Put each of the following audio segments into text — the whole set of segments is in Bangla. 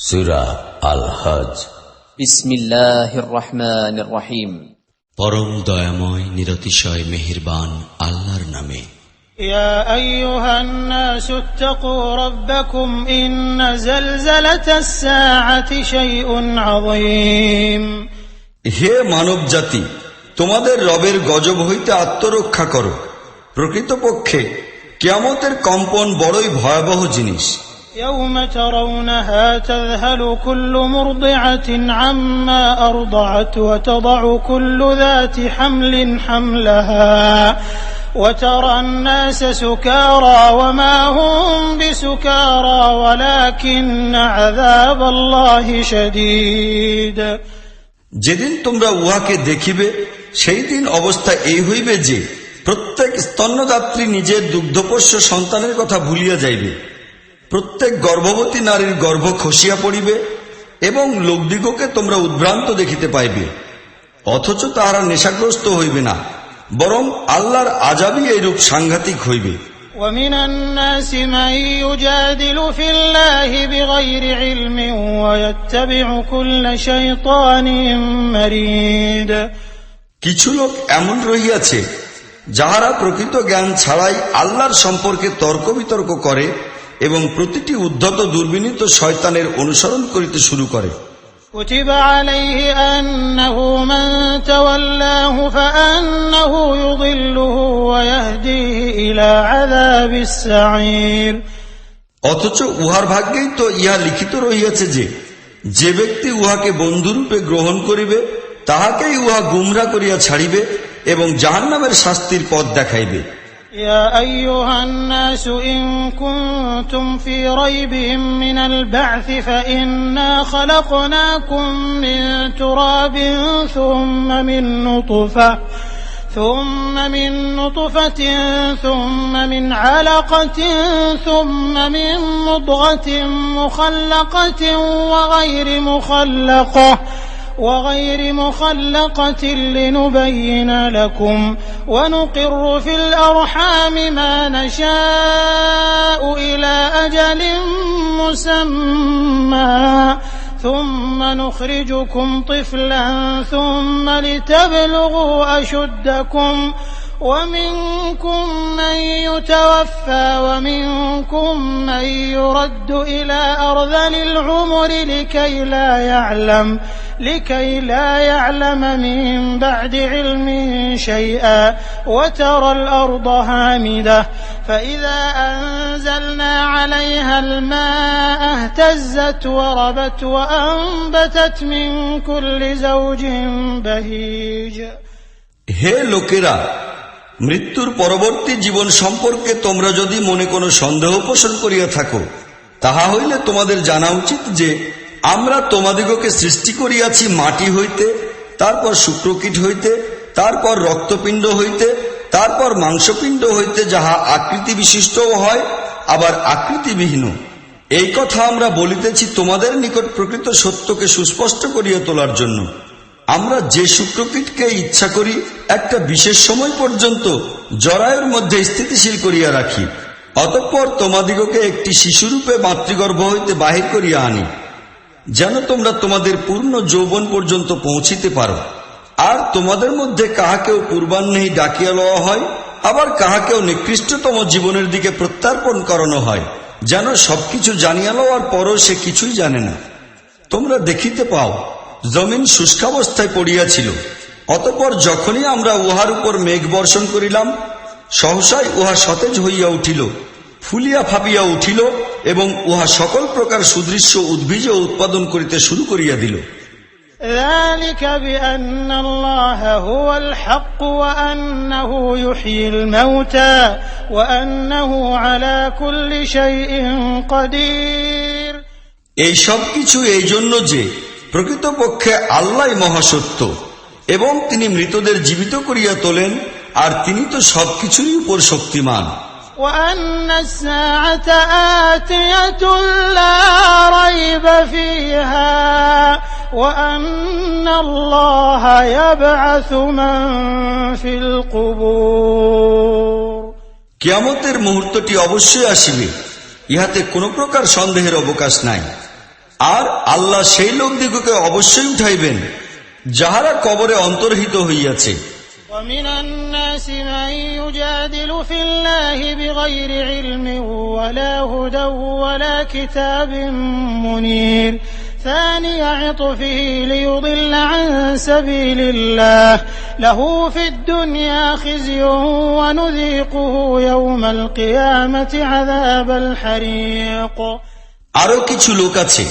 সূরা আল হজ। বিসমিল্লাহির রহমানির রহিম। পরম দয়াময় নিরতিশয় মেহেরবান আল্লাহর নামে। يا أيها الناس اتقوا ربكم إن زلزلة الساعة شيء عظيم। হে মানব জাতি, তোমাদের রবের গজব হইতে আত্মরক্ষা করো। প্রকৃতপক্ষে কিয়ামতের কম্পন বড়ই ভয়াবহ জিনিস। يوم ترونها تذهل كل مرضعة عما أرضعت وتضع كل ذات حمل حملها وترى الناس سكارى وما هم بسكارى ولكن عذاب الله شديد। যেদিন তোমরা উহাকে দেখিবে সেই দিন অবস্থা এই হইবে যে প্রত্যেক স্তন্যদাত্রী নিজের দুগ্ধপোষ্য সন্তানের কথা ভুলিয়া যাইবে, প্রত্যেক গর্ভবতী নারীর গর্ভ খসিয়া পড়িবে এবং লোকদিগকে তোমরা উদ্ভ্রান্ত দেখিতে পাইবে, অথচ তাহারা নেশাগ্রস্ত হইবে না, বরং আল্লাহর আযাবই এইরূপ সাংঘাতিক হইবে। ومن الناس من يجادل في الله بغير علم ويتبع كل شيطان مريد। কিছু লোক এমন রহিয়াছে যাহারা প্রকৃত জ্ঞান ছাড়াই আল্লাহর সম্পর্কে তর্ক বিতর্ক করে এবং প্রতিটি উদ্ধত দুর্বিনীত শয়তানের অনুসরণ করিতে শুরু করে। كتب عليه أنه من تولاه فأنه يضله ويهديه إلى عذاب السعير। অথচ উহার ভাগ্যেই তো ইহা লিখিত রহিয়াছে যে যে ব্যক্তি উহাকে বন্ধুরূপে গ্রহণ করিবে তাহাকেই উহা গুমরা করিয়া ছাড়িবে এবং জাহান্নামের শাস্তির পথ দেখাইবে। يا أيها الناس إن كنتم في ريب من البعث فإنا خلقناكم من تراب ثم من نطفة ثم من علقة ثم من مضغة مخلقة وغير مخلقة لنبين لكم ونقر في الأرحام ما نشاء إلى أجل مسمى ثم نخرجكم طفلا ثم لتبلغوا أشدكم ومنكم من يتوفى ومنكم من يرد إلى أرذل العمر لكي لا يعلم من بعد علم شيئا وترى الأرض هامدة فإذا أنزلنا عليها الماء اهتزت وربت وأنبتت من كل زوج بهيج। হে লোকেরা, মৃত্যুর পরবর্তী জীবন সম্পর্কে তোমরা যদি মনে কোনো সন্দেহ পোষণ করিয়া থাকো, তাহা হইলে তোমাদের জানা উচিত যে আমরা তোমাদিগকে সৃষ্টি করিয়াছি মাটি হইতে, তারপর শুক্রকীট হইতে, তারপর রক্তপিণ্ড হইতে, তারপর মাংসপিণ্ড হইতে, যাহা আকৃতি বিশিষ্টও হয় আবার আকৃতিবিহীন। এই কথা আমরা বলিতেছি তোমাদের নিকট প্রকৃত সত্যকে সুস্পষ্ট করিয়া তোলার জন্য। আমরা যে শুক্রকীটকে ইচ্ছা করি একটা বিশেষ সময় পর্যন্ত জরায়ুর মধ্যে স্থিতিশীল করিয়া রাখি, অতঃপর তোমাদিগকে একটি শিশুরূপে মাতৃগর্ভ হইতে বাহির করিয়া আনি, যেন তোমরা তোমাদের পূর্ণ যৌবন পর্যন্ত পৌঁছিতে পারো। আর তোমাদের মধ্যে কাহাকেও পূর্বাহ্নেই ডাকিয়া লওয়া হয়, আবার কাহাকেও নিকৃষ্টতম জীবনের দিকে প্রত্যার্পণ করানো হয়, যেন সবকিছু জানিয়া লওয়ার পরও সে কিছুই জানে না। তোমরা দেখিতে পাও জমিন শুষ্কাবস্থায় পড়িয়াছিল, অতঃপর যখনই আমরা উহার উপর মেঘ বর্ষণ করিলাম, সহসাই উহা সতেজ হইয়া উঠিল, ফুলিয়া ফাপিয়া উঠিল এবং উহা সকল প্রকার সুদৃশ্য উদ্ভিজ উৎপাদন করিতে শুরু করিয়া দিল। ذلك بأن الله هو الحق وأنه يحيي الموتى وأنه على كل شيء قدير। এই সব কিছু এই জন্য যে প্রকৃতপক্ষে আল্লাহই মহাসত্য এবং তিনি মৃতদের জীবিত করিয়া তোলেন, আর তিনি তো সবকিছুরই উপর শক্তিমান। وأن الساعة آتية لا ريب فيها وأن الله يبعث من في القبور। কিয়ামতের মুহূর্তটি অবশ্যই আসিবে, ইহাতে কোনো প্রকার সন্দেহের অবকাশ নাই। আর আল্লাহ সেই লোকদিগকে অবশ্যই উঠাইবেন যাহারা কবরে অন্তর্হিত হইয়াছে। ومن الناس من يجادل في الله بغير علم ولا هدى ولا كتاب منير ثاني عطفه ليضل عن سبيل الله له في الدنيا خزي ونذيقه يوم القيامة عذاب الحريق। আরো কিছু লোক আছে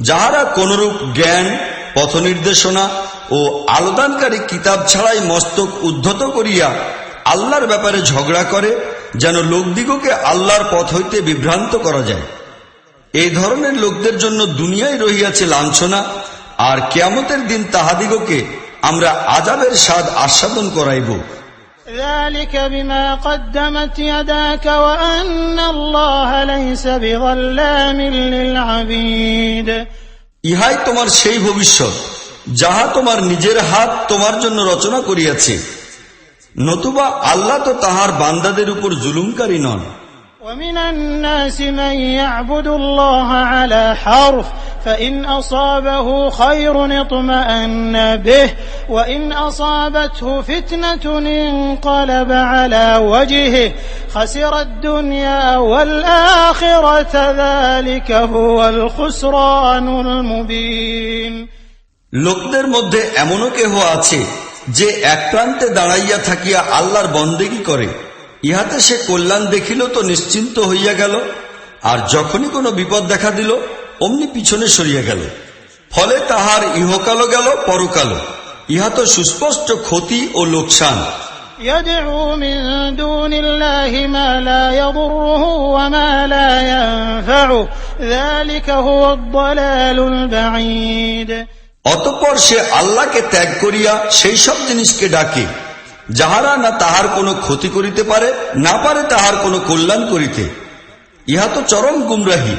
যাহারা কোনরূপ জ্ঞান, পথ নির্দেশনা ও আলোদানকারী কিতাব ছাড়াই মস্তক উদ্ধত করিয়া আল্লাহর ব্যাপারে ঝগড়া করে, যেন লোকদিগকে আল্লাহর পথ হইতে বিভ্রান্ত করা যায়। এই ধরনের লোকদের জন্য দুনিয়ায় রহিয়াছে লাঞ্ছনা, আর কিয়ামতের দিন তাহাদিগকে আমরা আযাবের স্বাদ আস্বাদন করাইব। ذلك بما قدمت يداك وأن الله ليس بظلام للعبيد। ইহাই তোমার সেই ভবিষ্যৎ যাহা তোমার নিজের হাত তোমার জন্য রচনা করিয়াছে, নতুবা আল্লাহ তো তাহার বান্দাদের উপর জুলুমকারী নন। ومن الناس من يعبد الله على حرف فإن أصابه خير اطمأن به وإن أصابته فتنة انقلب على وجهه خسر الدنيا والآخرة ذلك هو الخسران المبين। লোকদের মধ্যে এমনও কেহ আছে যে এক প্রান্তে দাঁড়াইয়া থাকিয়া আল্লাহর বন্দেগী করে, ইহাতে সে কল্যাণ দেখিল তো নিশ্চিন্ত হইয়া গেল, আর যখনই কোনো বিপদ দেখা দিল অমনি পিছনে সরিয়া গেল, ফলে তাহার ইহকালও গেল পরকালও। ইহা তো সুস্পষ্ট ক্ষতি ও লোকসান। يدعو من دون الله ما لا يضره وما لا ينفعه ذلك هو الضلال البعيد। অতঃপর সে আল্লাহকে ত্যাগ করিয়া সেই সব জিনিসকে ডাকে যাহারা না তাহার কোনো ক্ষতি করিতে পারে, না পারে তাহার কোনো কল্যাণ করিতে। ইহা তো চরম গুমরাহি।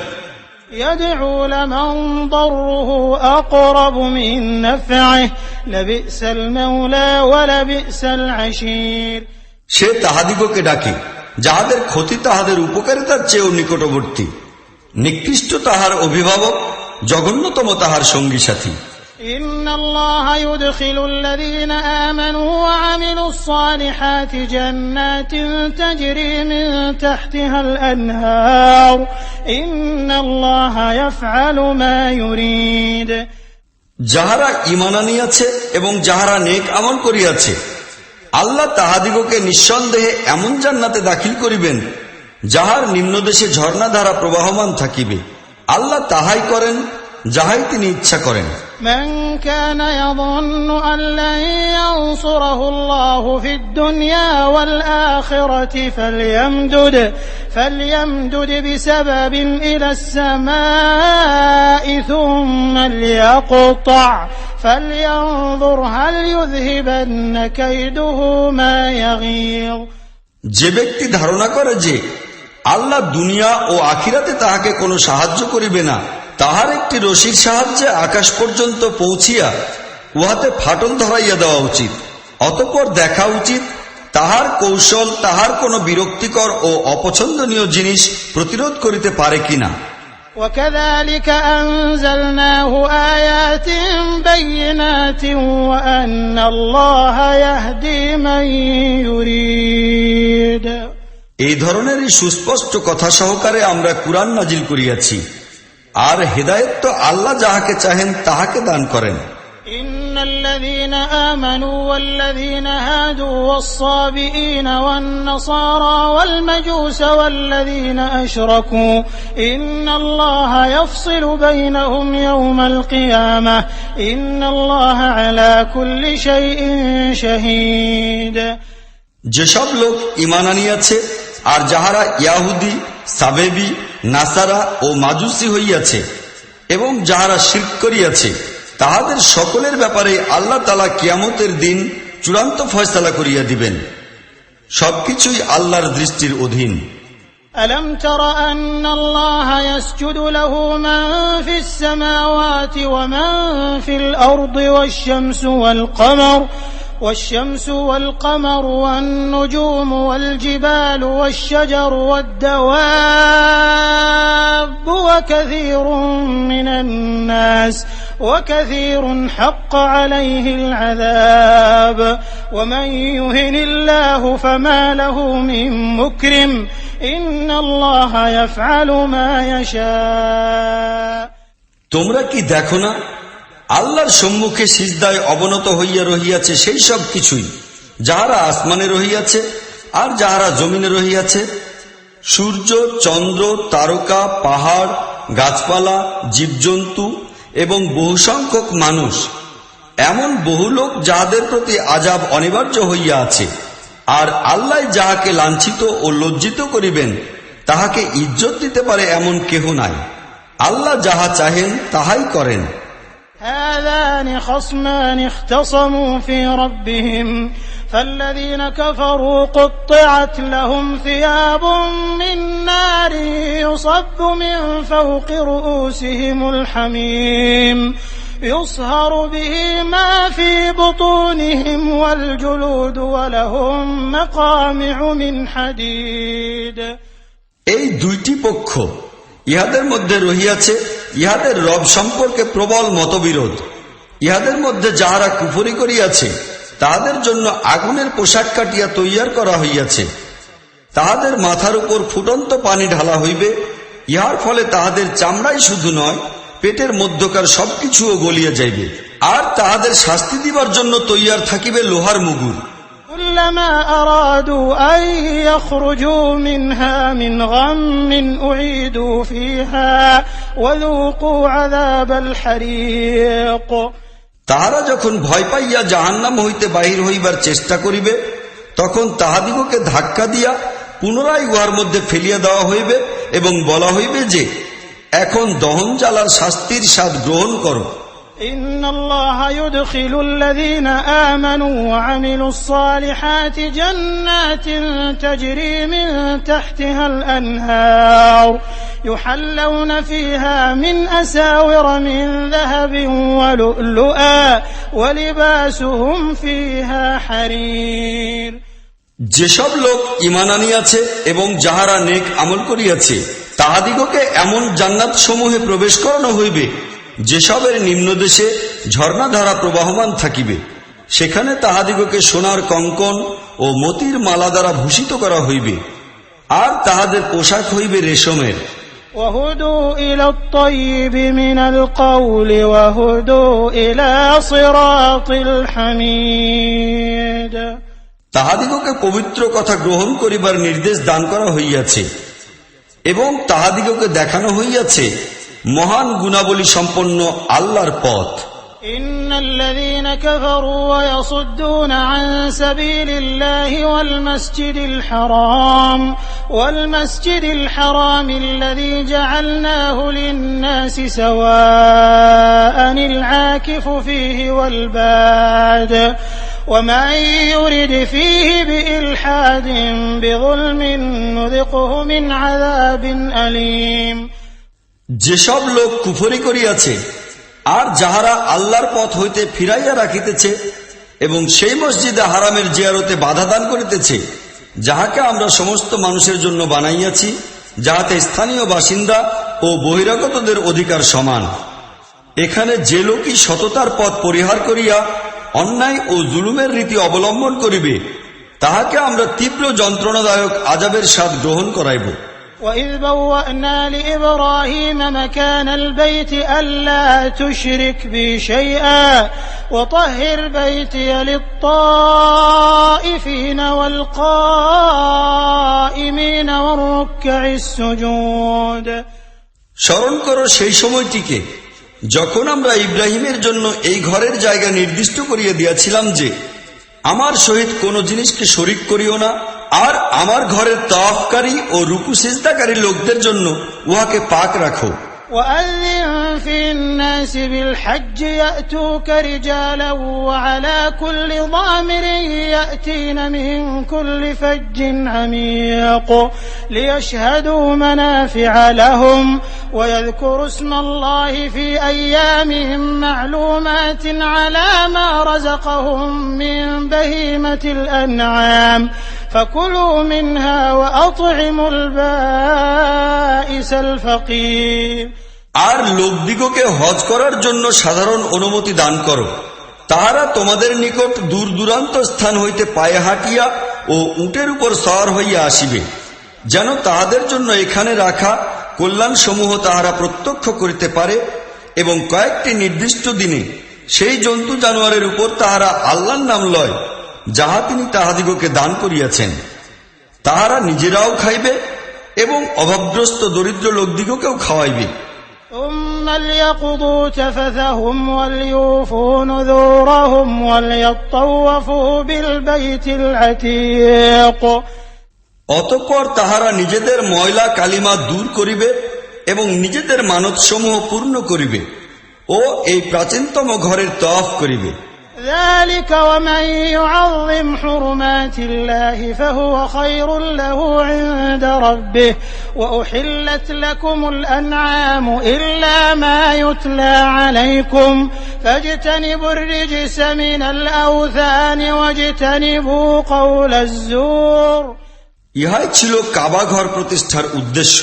يدعو لمن ضره أقرب من نفعه لبئس المولى ولبئس العشير। সে তাহাদিগকে ডাকে যাহাদের ক্ষতি তাহাদের উপকারিতার চেয়েও নিকটবর্তী, নিকৃষ্ট তাহার অভিভাবক, জঘন্যতম তাহার সঙ্গী সাথী। إن الله يدخل الذين آمنوا وعملوا الصالحات جنات تجري من تحتها الأنهار إن الله يفعل ما يريد। যাহারা ঈমান আনিয়াছে এবং যাহারা নেক আমল করিয়াছে, আল্লাহ তাহাদিগকে নিঃসন্দেহে এমন জান্নাতে দাখিল করিবেন যাহার নিম্নদেশে ঝর্ণাধারা প্রবাহমান থাকিবে। আল্লাহ তাহাই করেন যাহাই তিনি ইচ্ছা করেন। من كان يظن أن لن ينصره الله في الدنيا والآخرة فليمدد بسبب إلى السماء ثم ليقطع فلينظر هل يذهبن كيده ما يغيظ। যে ব্যক্তি ধারণা করে যে আল্লাহ দুনিয়া ও আখিরাতে তাহাকে কোনো সাহায্য করিবে না, তাহার একটি রশির সাহায্যে আকাশ পর্যন্ত পৌঁছিয়া উহাতে ফাটল ধরাইয়া দেওয়া উচিত। অতঃপর দেখা উচিত তাহার কৌশল তাহার কোনো বিরক্তিকর ও অপছন্দনীয় জিনিস প্রতিরোধ করিতে পারে কিনা। وكذلك أنزلناه آيات بينات وأن الله يهدي من يريد। এই ধরনেরই সুস্পষ্ট কথা সহকারে আমরা কুরআন নাজিল করিয়াছি, আর হেদায়েত তো আল্লাহ যাহাকে চাহেন তাহাকে দান করেন। إن الذين آمنوا والذين هادوا والصابئين والنصارى والمجوس والذين أشركوا إن الله يفصل بينهم يوم القيامة إن الله على كل شيء شهيد। যেসব লোক ঈমান আনিয়াছে আর যাহারা ইয়াহুদি, সাবেবী, নাসারা ও মাজুসি হইয়াছে এবং যাহারা শিরক করিয়াছে, তাহাদের সকলের ব্যাপারে আল্লাহ তাআলা কিয়ামতের দিন চূড়ান্ত ফয়সালা করিয়া দিবেন। সবকিছুই আল্লাহর দৃষ্টির অধীন। ألم تر أن الله يسجد له من في السماوات ومن في الأرض والشمس والقمر والشمس والقمر والنجوم والجبال والشجر والدواب وكثير من الناس وكثير حق عليه العذاب ومن يهن الله فما له من مكرم إن الله يفعل ما يشاء তোমরা কি দেখো না আল্লাহর সম্মুখে সিজদায় অবনত হইয়া রহিয়াছে সেই সব কিছুই যাহারা আসমানে রহিয়াছে আর যাহারা জমিনে রহিয়াছে, সূর্য, চন্দ্র, তারকা, পাহাড়, গাছপালা, জীবজন্তু এবং বহু সংখ্যক মানুষ, এমন বহু লোক যাহাদের প্রতি আযাব অনিবার্য হইয়া আছে। আর আল্লাহ যাহাকে লাঞ্ছিত ও লজ্জিত করিবেন তাহাকে ইজ্জত দিতে পারে এমন কেহ নাই। আল্লাহ যাহা চাহেন তাহাই করেন। هذان خصمان اختصموا في ربهم فالذين كفروا قطعت لهم ثياب من نار يصب من فوق رؤوسهم الحميم يصهر به ما في بطونهم والجلود ولهم مقامع من حديد। এই দুইটি পক্ষ, ইহাদের মধ্যে রহিয়াছে ইহাদের রব সম্পর্কে প্রবল মতবিরোধ। ইহাদের মধ্যে যাহারা কুফরি করিয়াছে তাহাদের জন্য আগুনের পোশাক কাটিয়া তৈয়ার করা হইয়াছে। তাহাদের মাথার উপর ফুটন্ত পানি ঢালা হইবে, ইহার ফলে তাহাদের চামড়াই শুধু নয়, পেটের মধ্যকার সবকিছুও গলিয়া যাইবে। আর তাহাদের শাস্তি দিবার জন্য তৈয়ার থাকিবে লোহার মুগুর। كلما أرادوا أن يخرجوا منها من غم أعيدوا فيها وذوقوا عذاب الحريق। তাহারা যখন ভয় পাইয়া জাহান্নাম হইতে বাহির হইবার চেষ্টা করিবে তখন তাহাদিগকে ধাক্কা দিয়া পুনরায় উহার মধ্যে ফেলিয়া দেওয়া হইবে এবং বলা হইবে যে, এখন দহন জ্বালার শাস্তির স্বাদ গ্রহণ করো। إن الله يدخل الذين آمنوا وعملوا الصالحات جنات تجري من تحتها الأنهار يحلون فيها من أساور من ذهب ولؤلؤا ولباسهم فيها حرير। যেসব লোক ঈমান আনিয়াছে এবং যাহারা নেক আমল করিয়াছে তাহাদিগকে এমন জান্নাত সমূহে প্রবেশ করানো হইবে যেসবের নিম্নদেশে ঝর্ণাধারা প্রবাহমান থাকিবে। সেখানে তাহাদিগকে সোনার কঙ্কন ও মতির মালা দ্বারা ভূষিত করা হইবে, আর তাহাদের পোশাক হইবে রেশমের। وهدوا إلى الطيب من القول وهدوا إلى صراط الحميد। তাহাদিগকে পবিত্র কথা গ্রহণ করিবার নির্দেশ দান করা হইয়াছে এবং তাহাদিগকে দেখানো হইয়াছে মহান গুণাবলী সম্পন্ন আল্লাহর পথ। إن الذين كفروا ويصدون عن سبيل الله والمسجد الحرام الذي جعلناه للناس سواء العاكف فيه والباد ومن يرد فيه بإلحاد بظلم نذقه من عذاب أليم। যেসব লোক কুফরি করিয়াছে আর যাহারা আল্লাহর পথ হইতে ফিরাইয়া রাখিতেছে এবং সেই মসজিদে হারামের জিয়ারতে বাধা দান করিতেছে, যাহাকে আমরা সমস্ত মানুষের জন্য বানাইয়াছি, যাহাতে স্থানীয় বাসিন্দা ও বহিরাগতদের অধিকার সমান, এখানে যে লোকই সততার পথ পরিহার করিয়া অন্যায় ও জুলুমের রীতি অবলম্বন করিবে তাহাকে আমরা তীব্র যন্ত্রণাদায়ক আযাবের স্বাদ গ্রহণ করাইব। وَإِذْ بَوَّأْنَا لِإِبْرَاهِيمَ مَكَانَ الْبَيْتِ أَلَّا تُشْرِكْ بِي شَيْئًا وَطَهِّرْ بَيْتِيَ لِلطَّائِفِينَ وَالْقَائِمِينَ وَالرُّكَّعِ السُّجُودِ। স্মরণ করো সেই সময়টিকে যখন আমরা ইব্রাহিমের জন্য এই ঘরের জায়গা নির্দিষ্ট করিয়া দিয়াছিলাম যে, আমার সহিত কোন জিনিসকে শরীক করিও না, আর আমার ঘরের তাওয়াফকারী ও রুকু সিজদাকারী লোকদের জন্য উহাকে পাক রাখো। وَأَذِّن فِي النَّاسِ الناس بالحج يأتوك رجالا وعلى كل ضامر يأتين من كل فج عميق ليشهدوا منافع لهم ويذكروا اسم الله في أيام معلومات على ما رزقهم من بهيمة الأنعام فكلوا منها وأطعموا البائس الفقير আর লোকদিগকে হজ করার জন্য সাধারণ অনুমতি দান করো। তাহারা তোমাদের নিকট দূর দূরান্ত স্থান হইতে পায়ে হাঁটিয়া ও উটের উপর সওয়ার হইয়া আসিবে, যেন তাহাদের জন্য এখানে রাখা কল্যাণ সমূহ তাহারা প্রত্যক্ষ করিতে পারে এবং কয়েকটি নির্দিষ্ট দিনে সেই জন্তু জানোয়ারের উপর তাহারা আল্লাহর নাম লয় যাহা তিনি তাহাদিগকে দান করিয়াছেন। তাহারা নিজেরাও খাইবে এবং অভাবগ্রস্ত দরিদ্র লোকদিগকেও খাওয়াইবে। ثم ليقضوا تفثهم وليوفوا نذورهم وليطوفوا بالبيت العتيق অতঃপর তাহারা নিজেদের ময়লা কালিমা দূর করিবে এবং নিজেদের মানতসমূহ পূর্ণ করিবে ও এই প্রাচীনতম ঘরের তওয়াফ করিবে। ذلك ومن يعظم حرمات الله فهو خير له عند ربه وأحلت لكم الأنعام إلا ما يتلى عليكم فاجتنبوا الرجس من الأوثان واجتنبوا قول الزور ইহাই ছিল কাবা ঘর প্রতিষ্ঠার উদ্দেশ্য।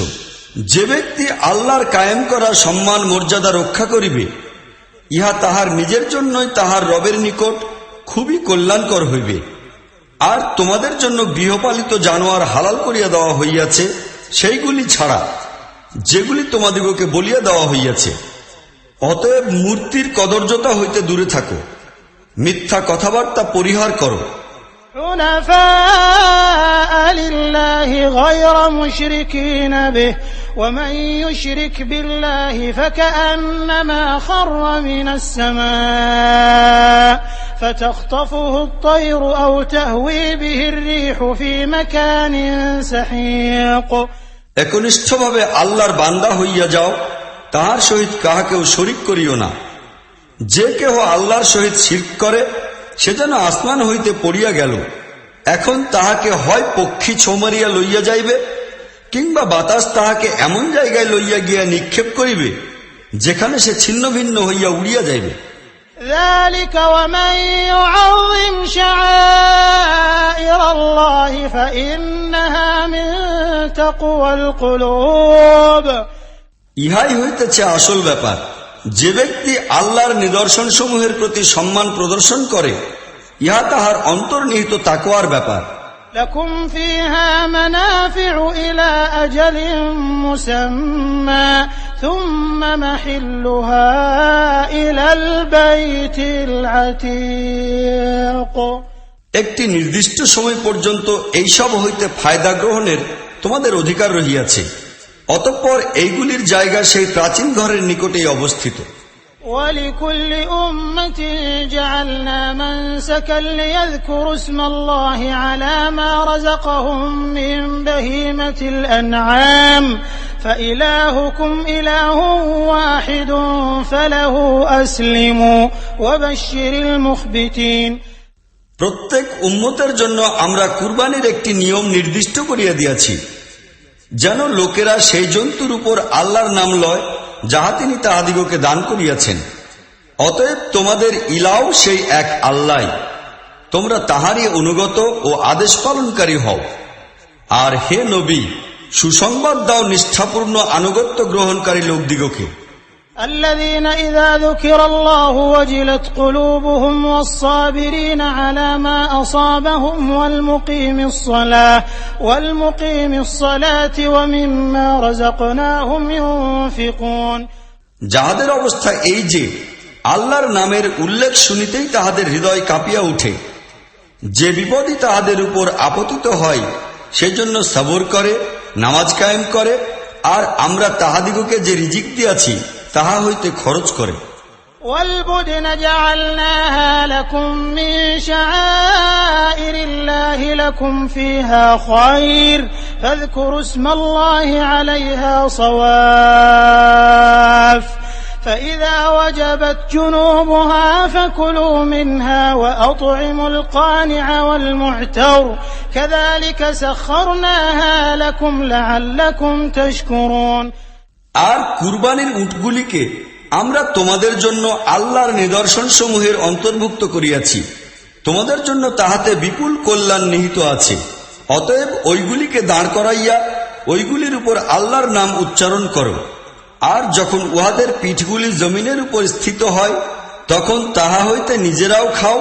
যে ব্যক্তি আল্লাহর কায়েম করা সম্মান মর্যাদা রক্ষা করিবে, ইহা তাহার নিজের জন্যই তাহার রবের নিকট খুবই কল্যাণকর হইবে। আর তোমাদের জন্য গৃহপালিত জানোয়ার হালাল করিয়া দেওয়া হইয়াছে সেইগুলি ছাড়া যেগুলি তোমাদিগকে বলিয়া দেওয়া হইয়াছে। অতএব মূর্তির কদর্যতা হইতে দূরে থাকো, মিথ্যা কথাবার্তা পরিহার করো। حنفاء لله غير مشركين به ومن يشرك بالله فكأنما خر من السماء فتخطفه الطير أو تهوي به الريح في مكان سحيق একনিষ্ঠভাবে আল্লাহর বান্দা হইয়া যাও, তাহার সহিত কাহাকেও শরিক করিও না। যে কেহ আল্লাহর সহিত শিরক করে সে যেন আসমান হইতে পড়িয়া গেল। এখন তাহাকে হয় পক্ষী ছোমারিয়া লইয়া যাইবে, কিংবা বাতাস তাহাকে এমন জায়গায় লইয়া গিয়া নিক্ষেপ করিবে যেখানে সে ছিন্ন ভিন্ন হইয়া উড়িয়া যাইবে। ذلك ومن يعظم شعائر الله فإنها من تقوى القلوب ইহাই হইতেছে আসল ব্যাপার। যে ব্যক্তি আল্লাহর নিদর্শন সমূহের প্রতি সম্মান প্রদর্শন করে, ইহা তাহার অন্তর্নিহিত তাকওয়ার ব্যাপার। لكم فيها منافع إلى أجل مسمى ثم محلها إلى البيت العتيق একটি নির্দিষ্ট সময় পর্যন্ত এইসব হইতে ফায়দা গ্রহণের তোমাদের অধিকার রহিয়াছে। অতঃপর এইগুলির জায়গা সেই প্রাচীন ঘরের নিকটেই অবস্থিত। ولكل أمة جعلنا منسكا ليذكروا اسم الله على ما رزقهم من بهيمة الأنعام فإلهكم إله واحد فله أسلموا وبشر المخبتين প্রত্যেক উম্মতের জন্য আমরা কুরবানির একটি নিয়ম নির্দিষ্ট করিয়া দিয়াছি, যেন লোকেরা সেই জন্তুর উপর আল্লাহর নাম লয় যাহা তিনি তাহাদিগকে দান করিয়াছেন। অতএব তোমাদের ইলাও সেই এক আল্লাহ, তোমরা তাহারই অনুগত ও আদেশ পালনকারী হও। আর হে নবী, সুসংবাদ দাও নিষ্ঠাপূর্ণ আনুগত্য গ্রহণকারী লোকদিগকে। الذين إذا ذكر الله وجلت قلوبهم والصابرين على ما أصابهم والمقيم الصلاة ومما رزقناهم ينفقون যাহাদের অবস্থা এই যে আল্লাহর নামের উল্লেখ শুনিতেই তাহাদের হৃদয় কাঁপিয়া উঠে, যে বিপদই তাহাদের উপর আপতিত হয় সেজন্য সবর করে, নামাজ কায়েম করে, আর আমরা তাহাদিগকে যে রিজিক দিয়াছি তাহা হইতে খরচ করে। والبدن جعلناها لكم من شعائر الله لكم فيها خير فاذكروا اسم الله عليها صواف فإذا وجبت جنوبها فكلوا منها وأطعموا القانع والمعتر كذلك سخرناها لكم لعلكم تشكرون। আর কুরবানির উটগুলিকে আমরা তোমাদের জন্য আল্লাহর নিদর্শন সমূহের অন্তর্ভুক্ত করিয়াছি, তোমাদের জন্য তাহাতে বিপুল কল্যাণ নিহিত আছে। অতএব ওইগুলিকে দাঁড় করাইয়া ওইগুলির উপর আল্লাহর নাম উচ্চারণ করো। আর যখন উহাদের পিঠগুলি জমিনের উপর স্থিত হয় তখন তাহা হইতে নিজেরাও খাও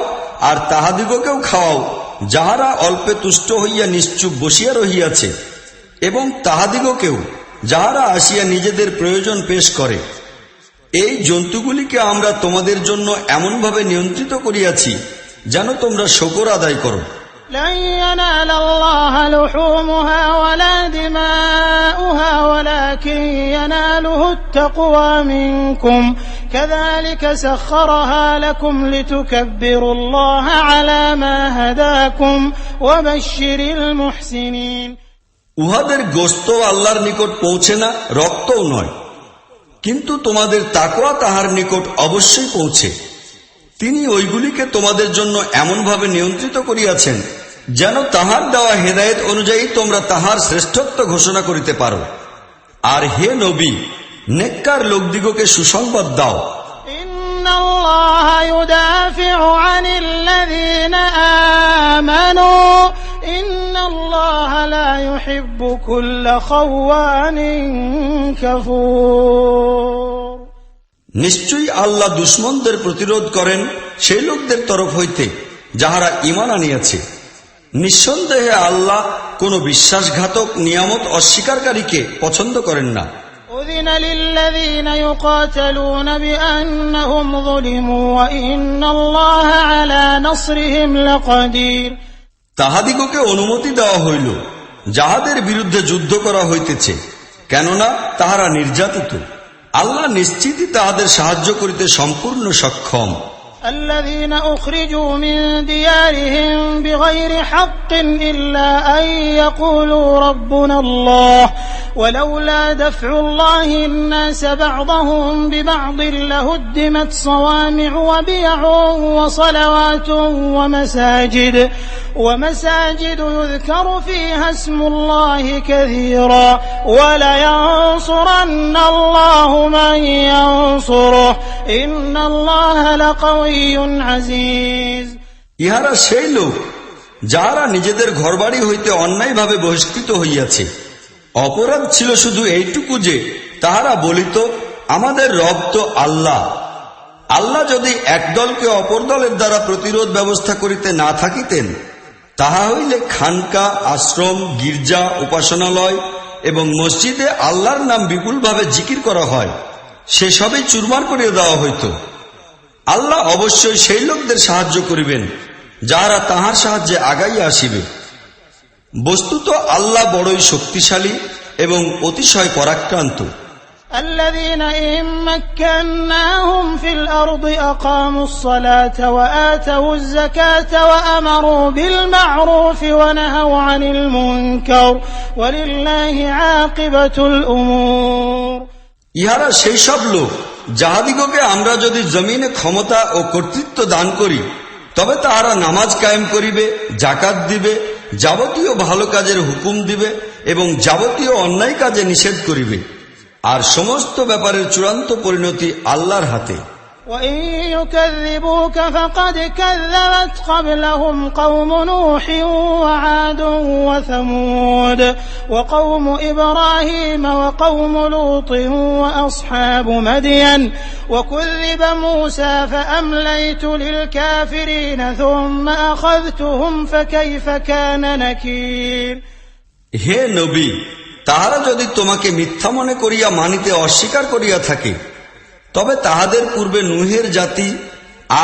আর তাহাদিগকেও খাওয়াও, যাহারা অল্পে তুষ্ট হইয়া নিশ্চুপ বসিয়া রহিয়াছে, এবং তাহাদিগকেও যাহারা আসিয়া নিজেদের প্রয়োজন পেশ করে। এই জন্তুগুলিকে আমরা তোমাদের জন্য এমনভাবে নিয়ন্ত্রিত করিয়াছি যেন তোমরা শকর আদায় করো। لن ينال الله لحومها ولا دماؤها ولكن يناله التقوى منكم كذلك سخرها لكم لتكبروا الله على ما هداكم وبشر المحسنين। উহাদের গোশত আল্লাহর নিকট পৌঁছে না, রক্তও নয়, কিন্তু তোমাদের তাকওয়া তাহার নিকট অবশ্যই পৌঁছে। তিনি ওইগুলিকে তোমাদের জন্য এমনভাবে নিয়ন্ত্রিত করিয়াছেন যেন তাহার দেওয়া হেদায়েত অনুযায়ী তোমরা তাহার শ্রেষ্ঠত্ব ঘোষণা করিতে পারো। আর হে নবী, নেককার লোকদিগকে সুসংবাদ দাও। ইন্নাল্লাহ ইউদাফিউ আনিল্লাযীনা আমানু ইন্নাল্লাহ লা ইউহিব্বু কুল্লা খাওয়ানিন কাফুর। নিশ্চয়ই আল্লাহ দুশমনদের প্রতিরোধ করেন সেই লোকদের তরফ হইতে যাহারা ঈমান আনিয়াছে। নিঃসন্দেহে আল্লাহ কোন বিশ্বাসঘাতক নিয়ামত অস্বীকারীকে পছন্দ করেন না। أذن للذين يقاتلون بأنهم ظلموا وإن الله على نصرهم لقدير। তাহাদিগকে অনুমতি দেওয়া হইল যাহাদের বিরুদ্ধে যুদ্ধ করা হইতেছে, কেননা তাহারা নির্যাতিত। আল্লাহ নিশ্চিতই তাহাদের সাহায্য করিতে সম্পূর্ণ সক্ষম। الذين أخرجوا من ديارهم بغير حق إلا أن يقولوا ربنا الله ولولا دفع الله الناس بعضهم ببعض لهدمت صوامع وبيع وصلوات ومساجد يذكر فيها اسم الله كثيرا ولينصرن الله من ينصره إن الله لقوي আজিজ। ইহারা সেই লোক যাহারা নিজেদের ঘরবাড়ি হইতে অন্যায়ভাবে বহিষ্কৃত হইয়াছে। অপরাধ ছিল শুধু এইটুকু যে তাহারা বলিত, আমাদের রব তো আল্লাহ। আল্লাহ যদি এক দলকে অপর দলের দ্বারা প্রতিরোধ ব্যবস্থা করিতে না থাকিতেন, তাহা হইলে খানকা, আশ্রম, গির্জা, উপাসনালয় এবং মসজিদে আল্লাহর নাম বিপুলভাবে জিকির করা হয়, সেসবই চুরমার করিয়া দেওয়া হইত। আল্লাহ অবশ্যই সেই লোকদের সাহায্য করিবেন যাহারা তাহার সাহায্যে আগাইয়া আসিবে। বস্তুত আল্লাহ বড়ই শক্তিশালী এবং অতিশয় পরাক্রান্ত। الذين إن مكناهم في الأرض أقاموا الصلاة وآتوا الزكاة وأمروا بالمعروف ونهوا عن المنكر ولله عاقبة الأمور। ইহারা সেই সব লোক যাহাদিগকে আমরা যদি জমিনে ক্ষমতা ও কর্তৃত্ব দান করি, তবে তাহারা নামাজ কায়েম করিবে, জাকাত দিবে, যাবতীয় ভালো কাজের হুকুম দিবে এবং যাবতীয় অন্যায় কাজে নিষেধ করিবে। আর সমস্ত ব্যাপারের চূড়ান্ত পরিণতি আল্লাহর হাতে। وَإِن يُكَذِّبُوكَ فَقَدْ كَذَّبَتْ قَبْلَهُمْ قَوْمُ نُوحٍ وَعَادٌ وَثَمُودُ وَقَوْمُ إِبْرَاهِيمَ وَقَوْمُ لُوطٍ وَأَصْحَابُ مَدْيَنَ وَكُذِّبَ مُوسَى فَأَمْلَيْتُ لِلْكَافِرِينَ ثُمَّ أَخَذْتُهُمْ فَكَيْفَ كَانَ نَكِيرِ। হে নবী, তাহারা যদি তোমাকে মিথ্যা মনে করিয়া মানিতে অস্বীকার করিয়া থাকে, তবে তাহাদের পূর্বে নূহের জাতি,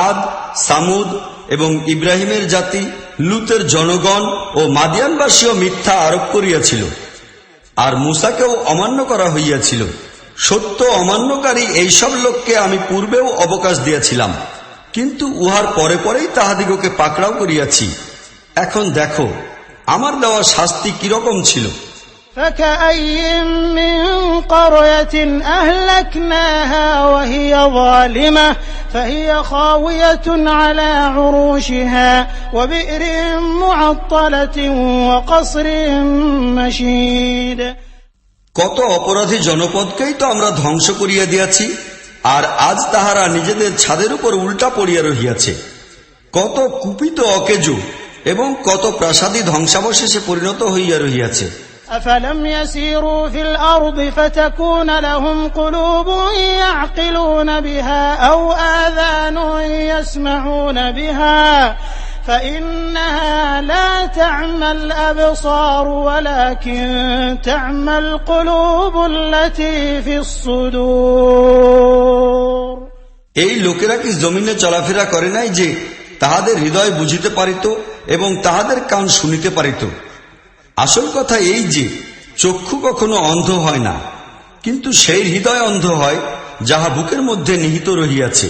আদ, সামুদ এবং ইব্রাহিমের জাতি, লুতের জনগণ ও মাদিয়ানবাসীও মিথ্যা আরোপ করিয়াছিল। আর মূসাকেও অমান্য করা হইয়াছিল। সত্য অমান্যকারী এইসব লোককে আমি পূর্বেও অবকাশ দিয়াছিলাম, কিন্তু উহার পরে পরেই তাহাদিগকে পাকড়াও করিয়াছি। এখন দেখো আমার দেওয়া শাস্তি কিরকম ছিল। فكأي من قرية أهلكناها وهي ظالمة فهي خاوية على عروشها وبئر معطلة وقصر مشيد। কত অপরাধী জনপদকেই তো আমরা ধ্বংস করিয়া দিয়াছি, আর আজ তাহারা নিজেদের ছাদের উপর উল্টা পড়িয়া রহিয়াছে। কত কুপিত অকেজো এবং কত প্রাসাদী ধ্বংসাবশেষে পরিণত হইয়া রহিয়াছে। أفلم يسيروا في الأرض فتكون لهم قلوب يعقلون بها أو آذان يسمعون بها فإنها لا تعمى الأبصار ولكن تعمى القلوب التي في الصدور। এই লোকেরা কি জমিনে চলাফেরা করে নাই যে তাহাদের হৃদয় বুঝিতে পারিত এবং তাহাদের কান শুনিতে পারিত? আসল কথা এই যে চক্ষু কখনো অন্ধ হয় না, কিন্তু সেই হৃদয় অন্ধ হয় যাহা বুকের মধ্যে নিহিত রহিয়াছে।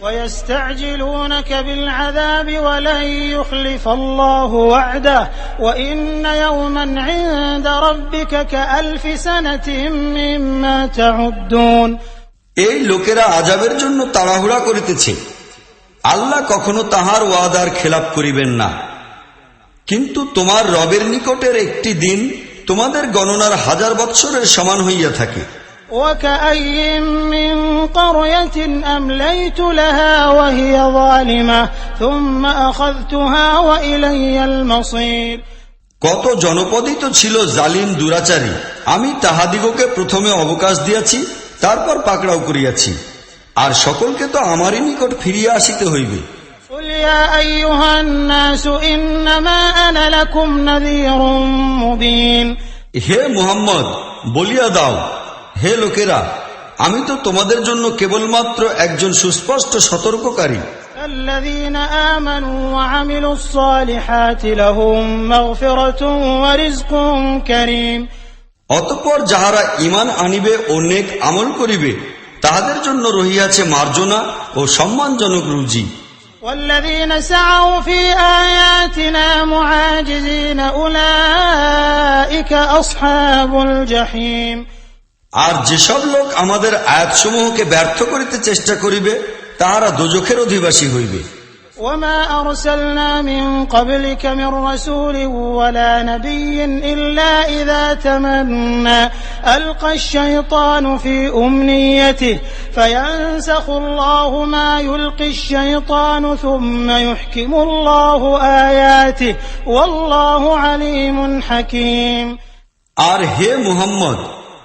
ويستعجلونك بالعذاب ولن يخلف الله وعده وإن يوما عند ربك كألف سنة مما تعدون। এই লোকেরা আযাবের জন্য তাড়াহুড়া করিতেছে, আল্লাহ কখনো তাহার ওয়াদার খেলাপ করিবেন না, কিন্তু তোমার রবের নিকটের একটি দিন তোমাদের গণনার 1000 বৎসরের সমান হইয়া থাকে। وكأي من قرية أمليت لها وهي ظالمة ثم أخذتها وإلي المصير। কত জনপদই তো ছিল জালিম দুরাচারী, আমি তাহাদিগকে প্রথমে অবকাশ দিয়াছি, তারপর পাকড়াও করিয়াছি, আর সকলকে তো আমারই নিকট ফিরিয়া আসিতে হইবে। قل يا أيها الناس إنما أنا لكم نذير مبين। হে মুহাম্মদ, বলিয়া দাও, হে লোকেরা, আমি তো তোমাদের জন্য কেবলমাত্র একজন সুস্পষ্ট সতর্ককারী। الذين آمنوا وعملوا الصالحات لهم مغفرة ورزق كريم। অতঃপর যাহারা ঈমান আনিবে ও নেক আমল করিবে তাহাদের জন্য রহিয়াছে মার্জনা ও সম্মানজনক রুজি। والذين سعوا في آياتنا معاجزين أولئك أصحاب الجحيم। আর যেসব লোক আমাদের আয়াতসমূহকে ব্যর্থ করিতে চেষ্টা করিবে তাহারা দোজখের অধিবাসী হইবে। وما أرسلنا من قبلك من رسول ولا نبي إلا إذا تمنى ألقى الشيطان في أمنيته فينسخ الله ما يلقي الشيطان ثم يحكم الله آياته والله عليم حكيم। আর হে মুহাম্মদ,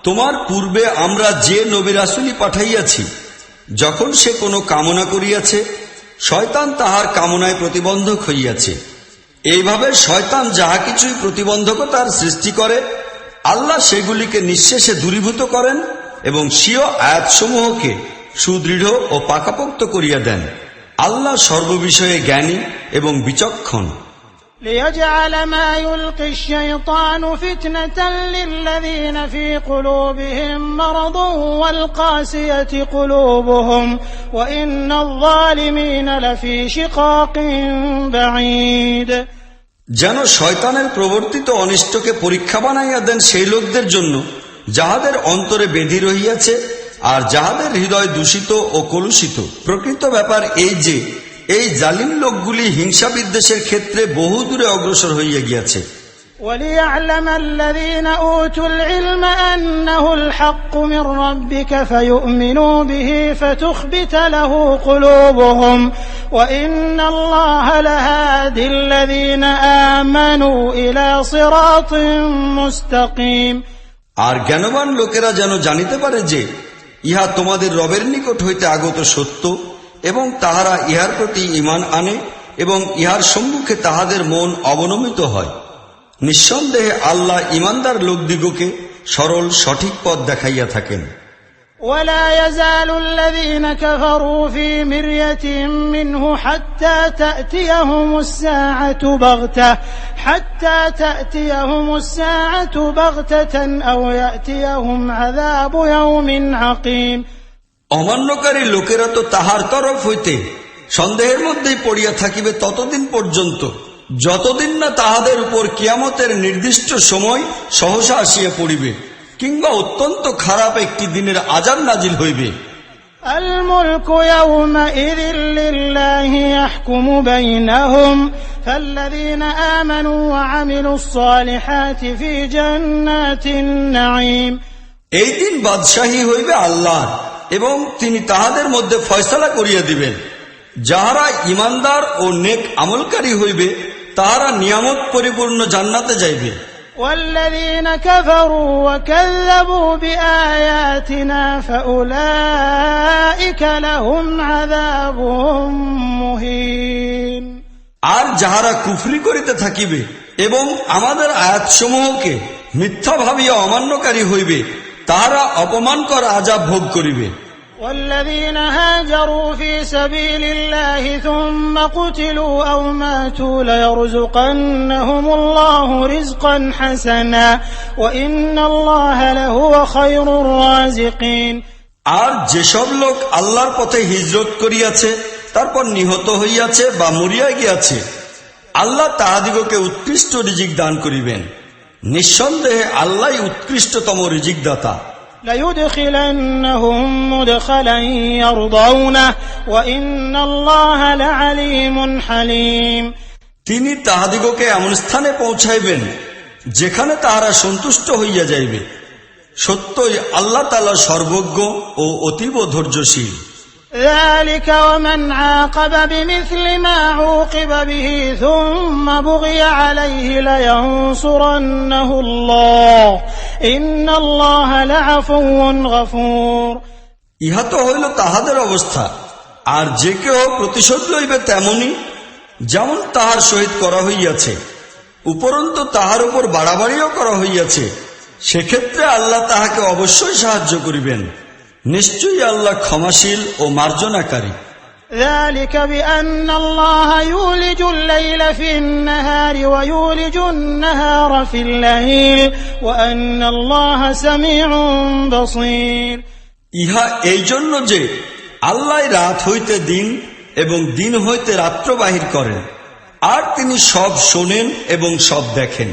তোমার পূর্বে আমরা যে নবী রাসূলই পাঠাইয়াছি, যখন সে কোনো কামনা করিয়াছে শয়তান তাহার কামনায় প্রতিবন্ধক হইয়াছে। এইভাবে শয়তান যাহা কিছুই প্রতিবন্ধকতার সৃষ্টি করে আল্লাহ সেগুলিকে নিঃশেষে দূরীভূত করেন এবং স্বীয় আয়াতসমূহকে সুদৃঢ় ও পাকাপোক্ত করিয়া দেন। আল্লাহ সর্ববিষয়ে জ্ঞানী এবং বিচক্ষণ। ليجعل ما يلقي الشيطان فتنة للذين في قلوبهم مرض والقاسية قلوبهم وإن الظالمين لفي شقاق بعيد। যেন শয়তানের প্রবর্তিত অনিষ্টকে পরীক্ষা বানাইয়া দেন সেই লোকদের জন্য যাহাদের অন্তরে বেধি রহিয়াছে আর যাহাদের হৃদয় দূষিত ও কলুষিত। প্রকৃত ব্যাপার এই যে এই জালিম লোকগুলি হিংসা বিদ্বেষের ক্ষেত্রে বহু দূরে অগ্রসর হইয়া গিয়াছে। وَلِيَعْلَمَ الَّذِينَ أُوتُوا الْعِلْمَ أَنَّهُ الْحَقُّ مِنْ رَبِّكَ فَيُؤْمِنُوا بِهِ فَتُخْبِتَ لَهُ قُلُوبُهُمْ وَإِنَّ اللَّهَ لَهَادِ الَّذِينَ آمَنُوا إِلَى صِرَاطٍ مُسْتَقِيمٍ। আর জ্ঞানবান লোকেরা যেন জানিতে পারে যে ইহা তোমাদের রবের নিকট হইতে আগত সত্য এবং তাহারা ইহার প্রতি ঈমান আনে এবং ইহার সম্মুখে তাহাদের মন অবনমিত হয়। নিঃসন্দেহে আল্লাহ ঈমানদার লোকদিগকে সরল সঠিক পথ দেখাইয়া থাকেন। ولا يزال الذين كفروا في مرية منه حتى تأتيهم الساعة بغتة أو يأتيهم عذاب يوم عقيم। অমান্যকারী লোকেরা তো তাহার তরফ হইতে সন্দেহের মধ্যেই পড়িয়া থাকিবে ততদিন পর্যন্ত যতদিন না তাহাদের উপর কিয়ামতের নির্দিষ্ট সময় সহসা আসিয়া পড়িবে কিংবা অত্যন্ত খারাপ একটি দিনের আযাব নাজিল হইবে। الملك يومئذ لله يحكم بينهم فالذين آمنوا وعملوا الصالحات في جنات النعيم। এই দিন বাদশাহী হইবে আল্লাহ এবং তিনি তাহাদের মধ্যে ফয়সালা করিয়া দিবেন। যাহারা ইমানদার ও নেক আমলকারী হইবে তাহারা নিয়ামত পরিপূর্ণ জান্নাতে যাইবে। والذين كفروا وكذبوا بآياتنا فأولئك لهم عذاب مهين। আর যাহারা কুফরি করিতে থাকিবে এবং আমাদের আয়াতসমূহকে মিথ্যা ভাবিয়া অমান্যকারী হইবে তাহারা অপমানকর আযাব ভোগ করিবে। والذين هاجروا في سبيل الله ثم قتلوا أو ماتوا ليرزقنهم الله رزقا حسنا وإن الله لهو خير الرازقين। আর যেসব লোক আল্লাহর পথে হিজরত করিয়াছে তারপর নিহত হইয়াছে বা মরিয়া গিয়াছে আল্লাহ তাহাদিগকে উৎকৃষ্ট রিজিক দান করিবেন। নিঃসন্দেহে আল্লাহই উৎকৃষ্টতম রিজিক দাতা। ليدخلنهم مدخلا يرضونه وإن الله لعليم حليم। তিনি তাহাদিগকে এমন স্থানে পৌঁছাইবেন যেখানে তাহারা সন্তুষ্ট হইয়া যাইবে। সত্যই আল্লাহ তাআলা সর্বজ্ঞ ও অতীব ধৈর্যশীল। ذلك ومن عاقب بمثل ما عوقب به ثم بغي عليه لينصرنه الله إن الله لعفو غفور। ইহা তো হইল তাহাদের অবস্থা, আর যে কেহ প্রতিশোধ লইবে তেমনি যেমন তাহার সহিত করা হইয়াছে, উপরন্তু তাহার উপর বাড়াবাড়িও করা হইয়াছে, সেক্ষেত্রে আল্লাহ তাহাকে অবশ্যই সাহায্য করিবেন। নিশ্চয়ই আল্লাহ ক্ষমাশীল ও মার্জনাকারী। ذلك بأن الله يولج الليل في النهار ويولج النهار في الليل وأن الله سميع بصير। ইহা এই জন্য যে আল্লাহ রাত হইতে দিন এবং দিন হইতে রাত্র বাহির করেন, আর তিনি সব শোনেন এবং সব দেখেন।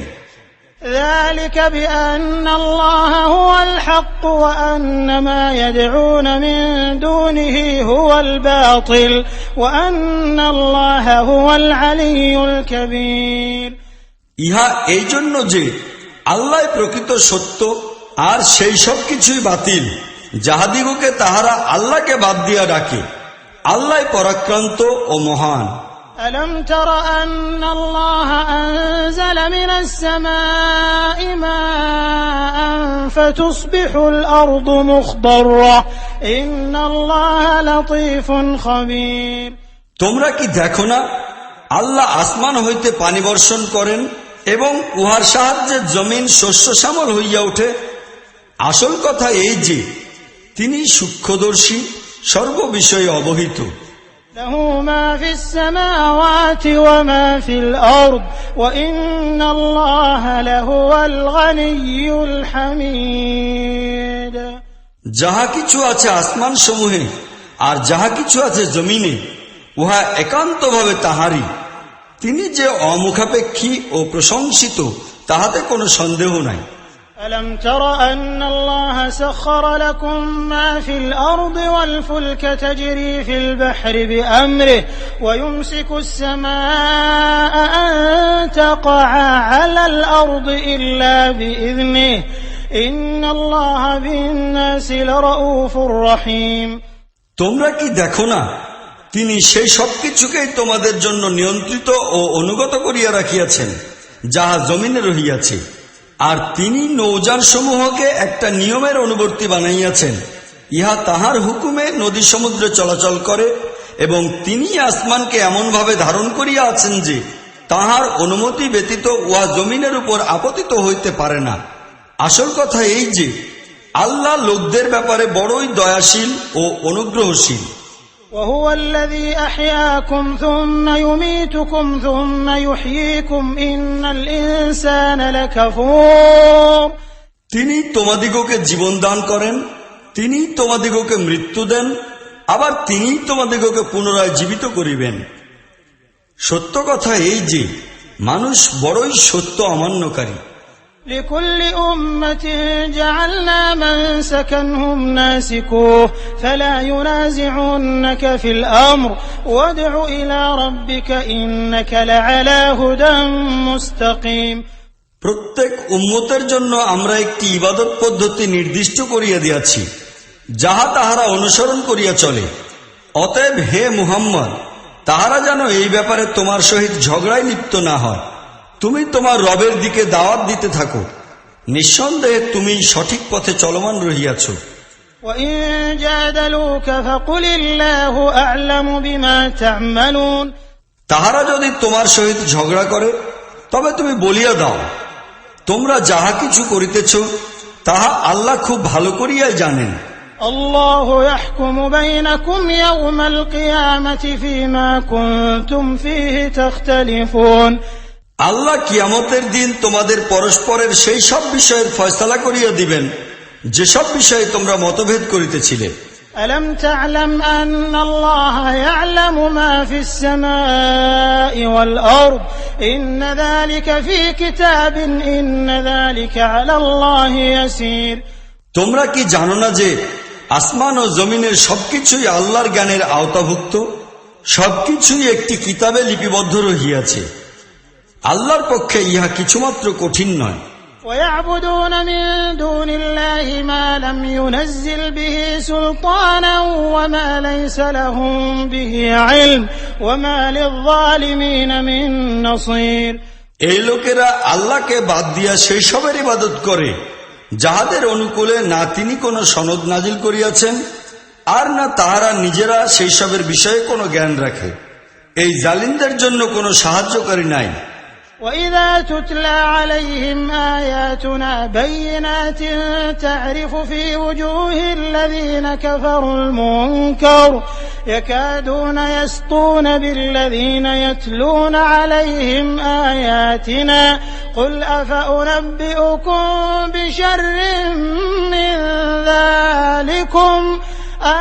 ذلك بأن الله هو الحق وأن ما يدعون من دونه هو الباطل وأن الله هو العلي الكبير। ইহা এই জন্য যে আল্লাহ প্রকৃত সত্য আর সেই সব কিছুই বাতিল যাহাদিগকে তাহারা আল্লাহকে বাদ দিয়া ডাকে। আল্লাহ পরাক্রান্ত ও মহান। ألم تر أن الله أنزل من السماء ماء فتصبح الأرض مخضرة إن الله لطيف خبير। তোমরা কি দেখো না আল্লাহ আসমান হইতে পানি বর্ষণ করেন এবং উহার সাহায্যে জমিন শস্য শ্যামল হইয়া ওঠে? আসল কথা এই যে তিনি সূক্ষ্মদর্শী, সর্ববিষয়ে অবহিত। له ما في السماوات وما في الأرض وإن الله لهو الغني الحميد। যাহা কিছু আছে আসমান সমূহে আর যাহা কিছু আছে জমিনে উহা একান্তভাবে তাহারই। তিনি যে অমুখাপেক্ষী ও প্রশংসিত তাহাতে কোনো সন্দেহ নাই। ألم تر أن الله سخر لكم ما في الأرض والفلك تجري في البحر بأمره ويمسك السماء أن تقع على الأرض إلا بإذنه إن الله بالناس لرؤوف رحيم। তোমরা কি দেখো না তিনি সেই সব কিছুকেই তোমাদের জন্য নিয়ন্ত্রিত ও অনুগত করিয়া রাখিয়াছেন যাহা জমিনে রহিয়াছে, আর তিনি নৌযান সমূহকে একটা নিয়মের অনুবর্তী বানাইয়াছেন। ইহা তাহার হুকুমে নদী সমুদ্রে চলাচল করে এবং তিনি আসমানকে এমনভাবে ধারণ করিয়া আছেন যে তাহার অনুমতি ব্যতীত উহা জমিনের উপর আপতিত হইতে পারে না। আসল কথা এই যে আল্লাহ লোকদের ব্যাপারে বড়ই দয়াশীল ও অনুগ্রহশীল। وهو الذي أحياكم ثم يميتكم ثم يحييكم إن الإنسان لكفور। তিনি তোমাদিগকে জীবন দান করেন, তিনি তোমাদিগকে মৃত্যু দেন, আবার তিনি তোমাদিগকে পুনরায় জীবিত করিবেন। সত্য কথা এই যে মানুষ বড়ই সত্য অমান্যকারী। لكل أمة جعلنا منسكا هم ناسكوه فلا ينازعنك في الأمر وادع إلى ربك إنك لعلى هدى مستقيم। প্রত্যেক উম্মতের জন্য আমরা একটি ইবাদত পদ্ধতি নির্দিষ্ট করিয়া দিয়াছি, যাহা তাহারা অনুসরণ করিয়া চলে। অতএব হে মুহাম্মদ, তাহারা যেন এই ব্যাপারে তোমার সহিত ঝগড়ায় লিপ্ত না হয়। তুমি তোমার রবের দিকে দাওয়াত দিতে থাকো, নিঃসন্দেহে তুমি সঠিক পথে চলমান রহিয়াছ। وإن جادلوك فقل الله أعلم بما تعملون। তাহারা যদি তোমার সহিত ঝগড়া করে তবে তুমি বলিয়া দাও, তোমরা যাহা কিছু করিতেছ তাহা আল্লাহ খুব ভালো করিয়াই জানেন। الله يحكم بينكم يوم القيامة فيما كنتم فيه تختلفون। আল্লাহ কিয়ামতের দিন তোমাদের পরস্পরের সেই সব বিষয়ের ফয়সালা করিয়া দিবেন যেসব বিষয়ে তোমরা মতভেদ করিতেছিলে। ألم تعلم أن الله يعلم ما في السماء والأرض إن ذلك في كتاب إن ذلك على الله يسير। তোমরা কি জানো না যে আসমান ও জমিনের সবকিছুই আল্লাহর জ্ঞানের আওতাভুক্ত? সবকিছুই একটি কিতাবে লিপিবদ্ধ রহিয়াছে। আল্লাহর পক্ষে ইহা কিছুমাত্র কঠিন নয়। ويعبدون من دون الله ما لم ينزل به سلطانا وما ليس لهم به علم وما للظالمين من نصير। এই লোকেরা আল্লাহকে বাদ দিয়া সেই সবের ইবাদত করে যাহাদের অনুকূলে না তিনি কোনো সনদ নাজিল করিয়াছেন, আর না তাহারা নিজেরা সেই সবের বিষয়ে কোনো জ্ঞান রাখে। এই জালিমদের জন্য কোনো সাহায্যকারী নাই। وإذا تتلى عليهم آياتنا بينات تعرف في وجوه الذين كفروا المنكر يكادون يسطون بالذين يتلون عليهم آياتنا قل أفأنبئكم بشر من ذلكم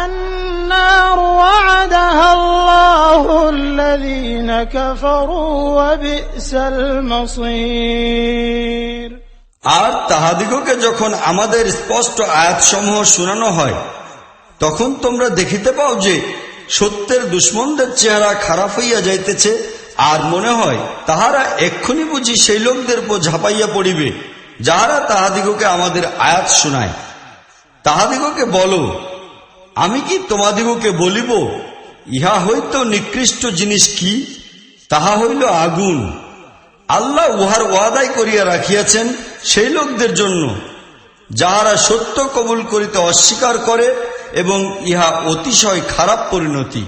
النار وعدها الله الذين كفروا وبئس المصير। আর তাহাদিগকে যখন আমাদের স্পষ্ট আয়াতসমূহ শোনানো হয় তখন তোমরা দেখিতে পাও যে সত্যের দুশমনদের চেহারা খারাপ হইয়া যাইতেছে, আর মনে হয় তাহারা এক্ষুনি বুঝি সেই লোকদের উপর ঝাঁপাইয়া পড়িবে যাহারা তাহাদিগকে আমাদের আয়াত শোনায়। তাহাদিগকে বলো, আমি কি তোমাদিগকে বলিব ইহা হইত নিকৃষ্ট জিনিস কি? তাহা হইল আগুন। আল্লাহ উহার ওয়াদাই করিয়া রাখিয়াছেন সেই লোকদের জন্য যাহারা সত্য কবুল করিতে অস্বীকার করে, এবং ইহা অতিশয় খারাপ পরিণতি।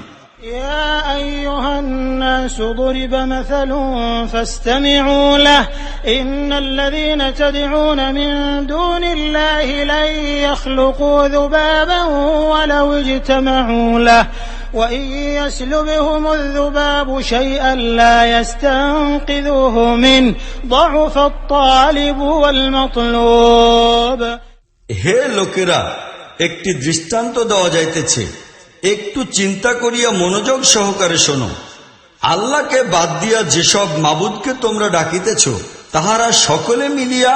يا أيها الناس ضرب مثل فاستمعوا له إن الذين تدعون من دون الله لن يخلقوا ذبابا ولو اجتمعوا له وإن يسلبهم الذباب شيئا لا يستنقذوه منه ضعف الطالب والمطلوب। হে লোকেরা, একটি দৃষ্টান্ত দেওয়া যাইতেছে, একটু চিন্তা করিয়া মনোযোগ সহকারে শোনো। আল্লাহকে বাদ দিয়া যেসব মাবুদকে তোমরা ডাকিতেছ তাহারা সকলে মিলিয়া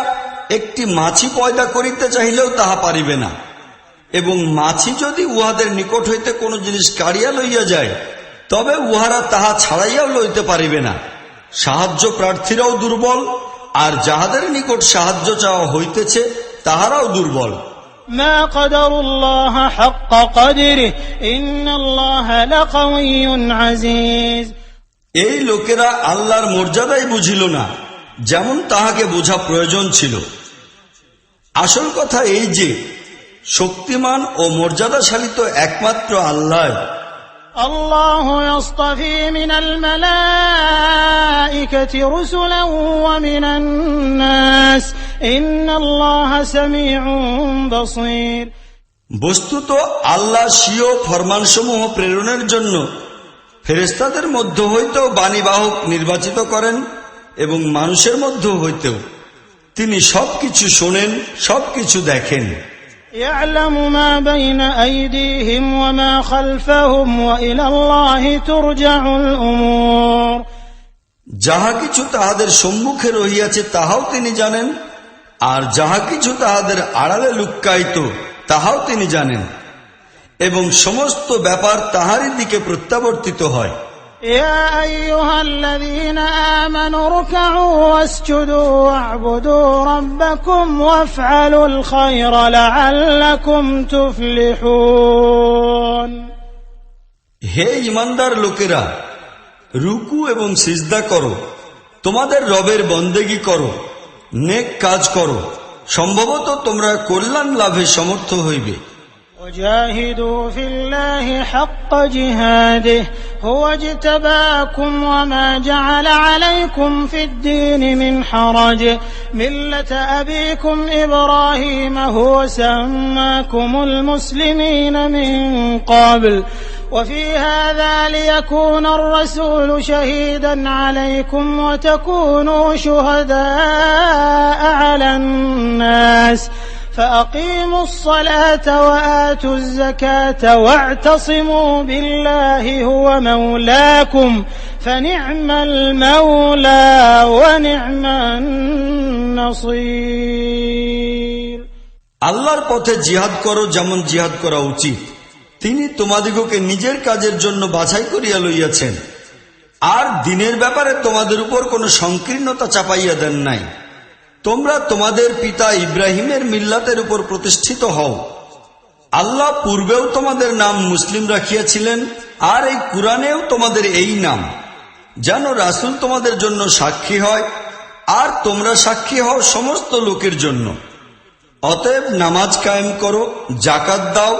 একটি মাছি পয়দা করিতে চাহিলেও তাহা পারিবে না, এবং মাছি যদি উহাদের নিকট হইতে কোনো জিনিস কাড়িয়া লইয়া যায় তবে উহারা তাহা ছাড়াইয়াও লইতে পারিবে না। সাহায্য প্রার্থীরাও দুর্বল, আর যাহাদের নিকট সাহায্য চাওয়া হইতেছে তাহারাও দুর্বল। ما قدر الله حق قدره إن الله لقوي عزيز। এই লোকেরা আল্লাহর মর্যাদাই বুঝিল না যেমন তাহাকে বোঝা প্রয়োজন ছিল। আসল কথা এই যে শক্তিমান ও মর্যাদাশালী তো একমাত্র আল্লাহ। الله يصطفي من الملائكة رسلا ومن الناس إن الله سميع بصير। বস্তুত আল্লাহ স্বীয় ফরমানসমূহ প্রেরণের জন্য ফেরেশতাদের মধ্য হইতেও বাণীবাহক নির্বাচিত করেন, এবং মানুষের মধ্য হইতেও। তিনি সবকিছু শোনেন, সবকিছু দেখেন। يعلم ما بين أيديهم وما خلفهم وإلى الله ترجع الأمور। যাহা কিছু তাহাদের সম্মুখে রহিয়াছে তাহাও তিনি জানেন, আর যাহা কিছু তাহাদের আড়ালে লুক্কায়িত তাহাও তিনি জানেন, এবং সমস্ত ব্যাপার তাহারই দিকে প্রত্যাবর্তিত হয়। يا أيها الذين آمنوا اركعوا واسجدوا واعبدوا ربكم وافعلوا الخير لعلكم تفلحون। হে ঈমানদার লোকেরা, রুকু এবং সিজদা করো, তোমাদের রবের বন্দেগী করো, নেক কাজ করো, সম্ভবত তোমরা কল্যাণ লাভে সমর্থ হইবে। وجاهدوا في الله حق جهاده هو اجتباكم وما جعل عليكم في الدين من حرج ملة أبيكم إبراهيم هو سماكم المسلمين من قبل وفي هذا ليكون الرسول شهيدا عليكم وتكونوا شهداء على الناس فأقيموا الصلاة وآتوا الزكاة واعتصموا بالله هو مولاكم فنعم المولى ونعم النصير। আল্লাহর পথে জিহাদ করো যেমন জিহাদ করা উচিত। তিনি তোমাদিগকে নিজের কাজের জন্য বাছাই করিয়া লইয়াছেন, আর দিনের ব্যাপারে তোমাদের উপর কোনো সংকীর্ণতা চাপাইয়া দেন নাই। তোমরা তোমাদের পিতা ইব্রাহিমের মিল্লাতের উপর প্রতিষ্ঠিত হও। আল্লাহ পূর্বেও তোমাদের নাম মুসলিম রাখিয়াছিলেন, আর এই কুরআনেও তোমাদের এই নাম, যেন রাসূল তোমাদের জন্য সাক্ষী হয়, আর তোমরা সাক্ষী হও সমস্ত লোকের জন্য। অতএব নামাজ কায়েম করো, যাকাত দাও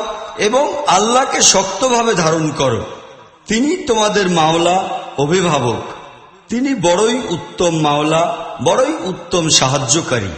এবং আল্লাহকে শক্তভাবে ধারণ করো। তিনি তোমাদের মাওলা, অভিভাবক। তিনি বড়ই উত্তম মাওলা, বড়ই উত্তম সাহায্যকারী।